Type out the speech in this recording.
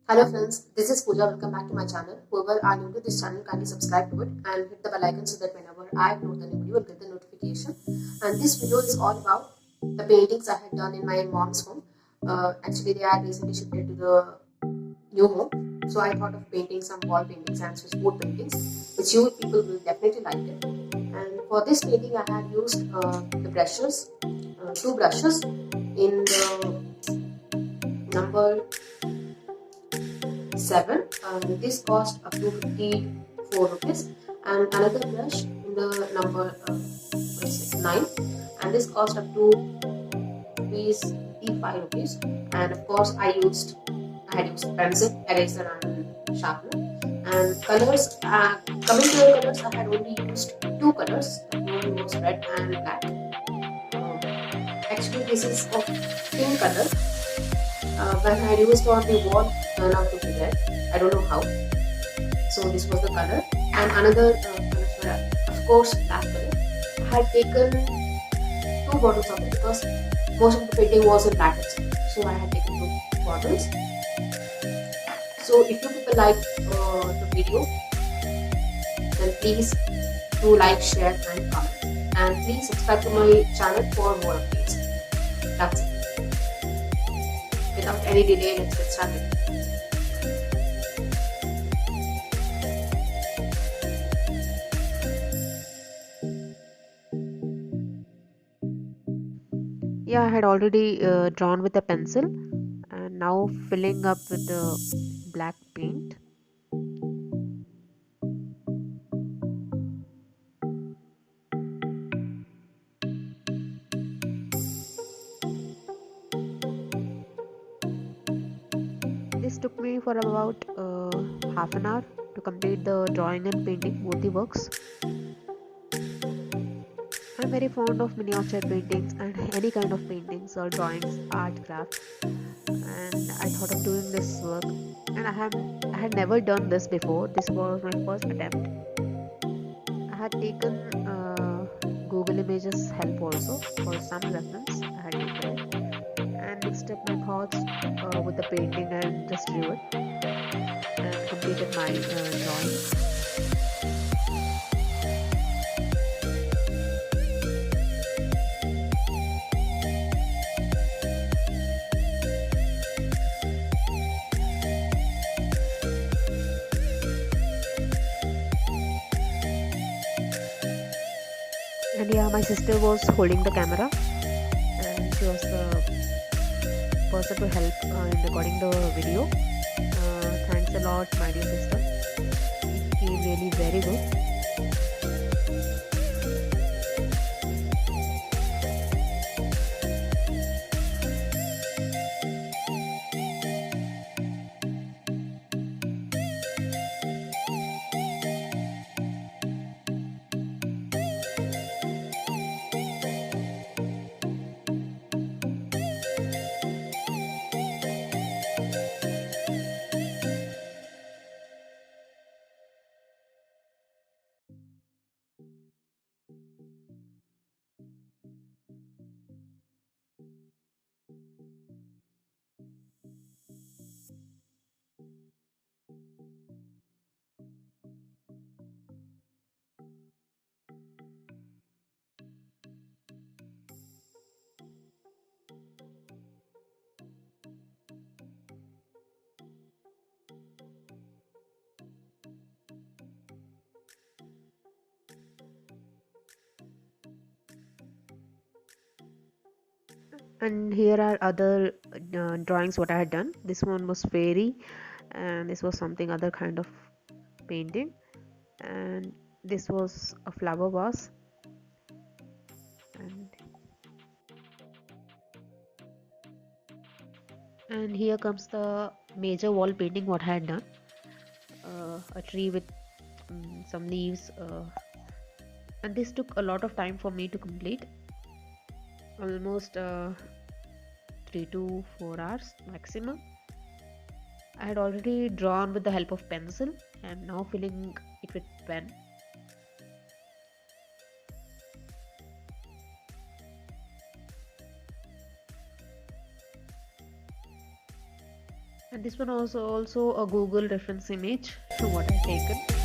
Hello friends, this is Pooja. Welcome back to my channel. Whoever are new to this channel, kindly subscribe to it and hit the bell icon so that whenever I upload the new video, you'll get the notification. And this video is all about the paintings I had done in my mom's home. Actually, they are recently shifted to the new home, so I thought of painting some wall paintings and switchboard paintings, which you people will definitely like it. And for this painting, I had used the brushes, two brushes in the number 7, and this cost up to 54 rupees, and another brush in the number 9, and this cost up to rupees 55 rupees. And of course I had used pencil, eraser and sharpener. And colors, coming to the colors, I had only used two colors. One was red and black. Actually this is of pink color. When I used on the wall, it turned out to be red. I don't know how. So this was the color, and another colors were of course black color. I had taken two bottles of it because most of the painting was in black itself. So I had taken two bottles. So if you people like the video, then please do like, share and comment, and please subscribe to my channel for more updates. That's it. Without any delay, let's get started. Yeah, I had already drawn with a pencil and now filling up with the black paint. This took me for about half an hour to complete the drawing and painting both the works. I'm very fond of miniature paintings and any kind of paintings or drawings, art, craft, and I thought of doing this work. And I had never done this before. This was my first attempt. I had taken Google Images help also for some reference. I had taken it and mixed up my thoughts with the painting and just drew it and completed my drawing. And yeah, my sister was holding the camera and she was the person to help in recording the video. Thanks a lot, my dear sister. It came really very good. And here are other drawings what I had done. This one was fairy, and this was something other kind of painting, and this was a flower vase. And here comes the major wall painting what I had done. A tree with some leaves, and this took a lot of time for me to complete, almost 3 to 4 hours maximum. I had already drawn with the help of pencil and now filling it with pen. And this one was also a Google reference image what I taken.